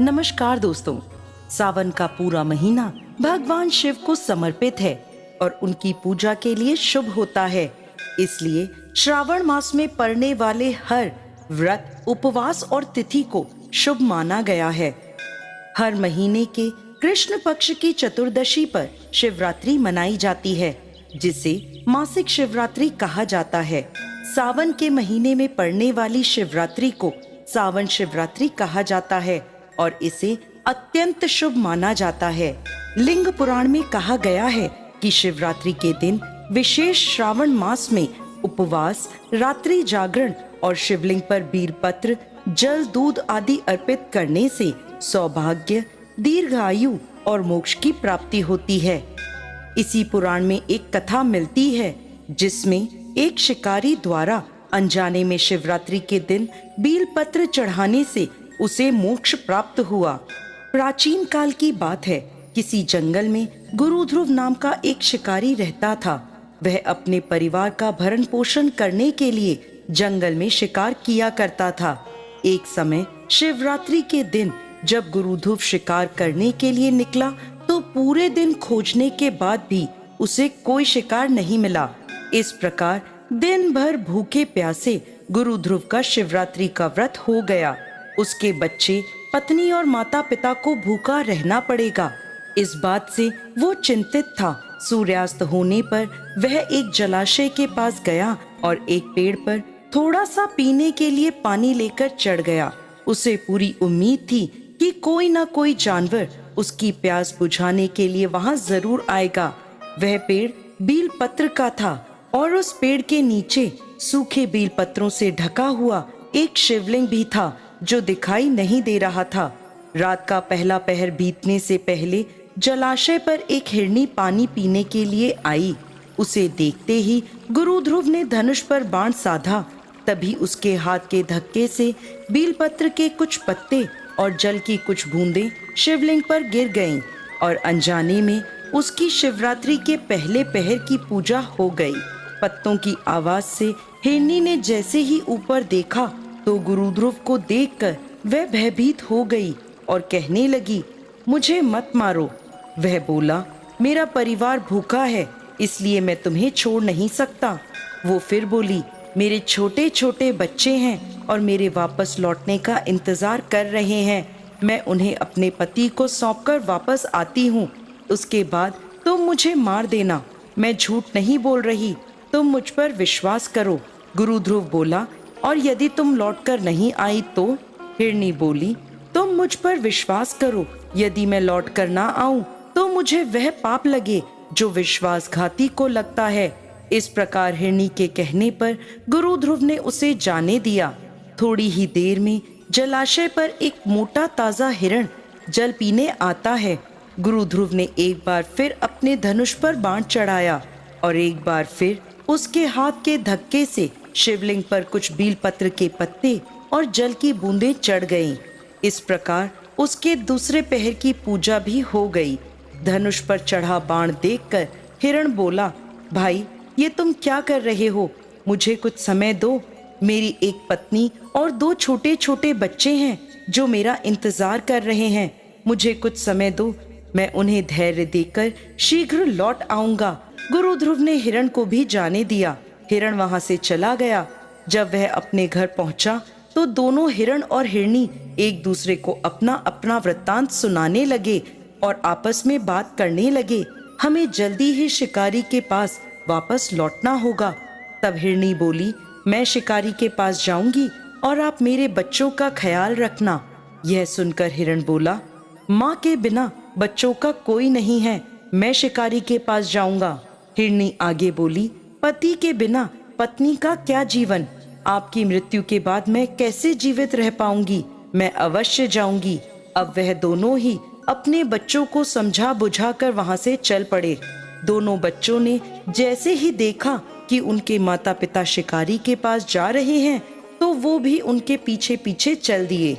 नमस्कार दोस्तों। सावन का पूरा महीना भगवान शिव को समर्पित है और उनकी पूजा के लिए शुभ होता है। इसलिए श्रावण मास में पड़ने वाले हर व्रत, उपवास और तिथि को शुभ माना गया है। हर महीने के कृष्ण पक्ष की चतुर्दशी पर शिवरात्रि मनाई जाती है, जिसे मासिक शिवरात्रि कहा जाता है। सावन के महीने में पड़ने वाली शिवरात्रि को सावन शिवरात्रि कहा जाता है और इसे अत्यंत शुभ माना जाता है। लिंग पुराण में कहा गया है कि शिवरात्रि के दिन विशेष श्रावण मास में उपवास, रात्रि जागरण और शिवलिंग पर बीलपत्र, जल, दूध आदि अर्पित करने से सौभाग्य, दीर्घायु और मोक्ष की प्राप्ति होती है। इसी पुराण में एक कथा मिलती है जिसमें एक शिकारी द्वारा अनजाने में शिवरात्रि के दिन बीलपत्र चढ़ाने से उसे मोक्ष प्राप्त हुआ। प्राचीन काल की बात है। किसी जंगल में गुरु ध्रुव नाम का एक शिकारी रहता था। वह अपने परिवार का भरण पोषण करने के लिए जंगल में शिकार किया करता था। एक समय शिवरात्रि के दिन जब गुरु ध्रुव शिकार करने के लिए निकला तो पूरे दिन खोजने के बाद भी उसे कोई शिकार नहीं मिला। इस प्रकार दिन भर भूखे प्यासे गुरु ध्रुव का शिवरात्रि का व्रत हो गया। उसके बच्चे, पत्नी और माता पिता को भूखा रहना पड़ेगा। इस बात से वो चिंतित था। सूर्यास्त होने पर वह एक जलाशय के पास गया और एक पेड़ पर थोड़ा सा पीने के लिए पानी लेकर चढ़ गया। उसे पूरी उम्मीद थी कि कोई ना कोई जानवर उसकी प्यास बुझाने के लिए वहां जरूर आएगा। वह पेड़ बील पत्र का था और उस पेड़ के नीचे सूखे बील पत्रों से ढका हुआ एक शिवलिंग भी था जो दिखाई नहीं दे रहा था। रात का पहला पहर बीतने से पहले जलाशय पर एक हिरनी पानी पीने के लिए आई। उसे देखते ही गुरु ध्रुव ने धनुष पर बाण साधा। तभी उसके हाथ के धक्के से बीलपत्र के कुछ पत्ते और जल की कुछ बूंदें शिवलिंग पर गिर गईं और अनजाने में उसकी शिवरात्रि के पहले पहर की पूजा हो गई। पत्तों की आवाज से हिरनी ने जैसे ही ऊपर देखा तो गुरु ध्रुव को देखकर वह भयभीत हो गई और कहने लगी, मुझे मत मारो। वह बोला, मेरा परिवार भूखा है, इसलिए मैं तुम्हें छोड़ नहीं सकता। वो फिर बोली, मेरे छोटे छोटे बच्चे हैं और मेरे वापस लौटने का इंतजार कर रहे हैं। मैं उन्हें अपने पति को सौंपकर वापस आती हूँ। उसके बाद तुम मुझे मार देना। मैं झूठ नहीं बोल रही, तुम मुझ पर विश्वास करो। गुरु ध्रुव बोला, और यदि तुम लौटकर नहीं आई तो? हिरनी बोली, तुम मुझ पर विश्वास करो। यदि मैं लौटकर ना आऊं तो मुझे वह पाप लगे जो विश्वासघाती को लगता है। इस प्रकार हिरनी के कहने पर गुरु ध्रुव ने उसे जाने दिया। थोड़ी ही देर में जलाशय पर एक मोटा ताजा हिरण जल पीने आता है। गुरु ध्रुव ने एक बार फिर अपने धनुष पर बाण चढ़ाया और एक बार फिर उसके हाथ के धक्के से शिवलिंग पर कुछ बीलपत्र के पत्ते और जल की बूंदें चढ़ गईं। इस प्रकार उसके दूसरे पहर की पूजा भी हो गई। धनुष पर चढ़ा बाण देखकर हिरण बोला, भाई ये तुम क्या कर रहे हो? मुझे कुछ समय दो। मेरी एक पत्नी और 2 छोटे छोटे बच्चे हैं जो मेरा इंतजार कर रहे हैं। मुझे कुछ समय दो, मैं उन्हें धैर्य देकर शीघ्र लौट आऊंगा। गुरु ध्रुव ने हिरण को भी जाने दिया। हिरण वहां से चला गया। जब वह अपने घर पहुंचा तो दोनों हिरण और हिरनी एक दूसरे को अपना अपना वृत्तांत सुनाने लगे और आपस में बात करने लगे। हमें जल्दी ही शिकारी के पास वापस लौटना होगा। तब हिरनी बोली, मैं शिकारी के पास जाऊंगी और आप मेरे बच्चों का ख्याल रखना। यह सुनकर हिरण बोला, माँ के बिना बच्चों का कोई नहीं है, मैं शिकारी के पास जाऊंगा। हिरनी आगे बोली, पति के बिना पत्नी का क्या जीवन? आपकी मृत्यु के बाद मैं कैसे जीवित रह पाऊंगी? मैं अवश्य जाऊंगी। अब वह दोनों ही अपने बच्चों को समझा बुझा कर वहां से चल पड़े। दोनों बच्चों ने जैसे ही देखा कि उनके माता पिता शिकारी के पास जा रहे हैं तो वो भी उनके पीछे पीछे चल दिए।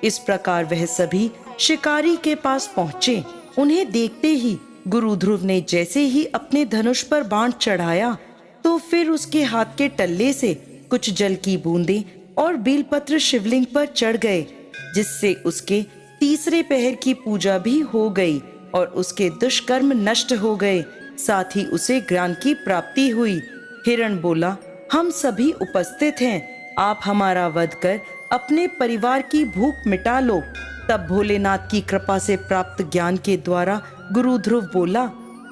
इस प्रकार वह सभी शिकारी के पास पहुंचे। उन्हें देखते ही गुरु ध्रुव ने जैसे ही अपने धनुष पर बाण चढ़ाया तो फिर उसके हाथ के टल्ले से कुछ जल की बूंदें और बीलपत्र शिवलिंग पर चढ़ गए, जिससे उसके तीसरे पहर की पूजा भी हो गई और उसके दुष्कर्म नष्ट हो गए, साथ ही उसे ज्ञान की प्राप्ति हुई। हिरण बोला, हम सभी उपस्थित हैं, आप हमारा वध कर अपने परिवार की भूख मिटा लो। तब भोलेनाथ की कृपा से प्राप्त ज्ञान के द्वारा गुरु ध्रुव बोला,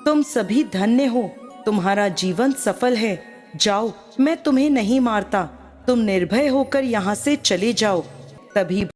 तुम सभी धन्य हो, तुम्हारा जीवन सफल है। जाओ, मैं तुम्हें नहीं मारता, तुम निर्भय होकर यहाँ से चले जाओ। तभी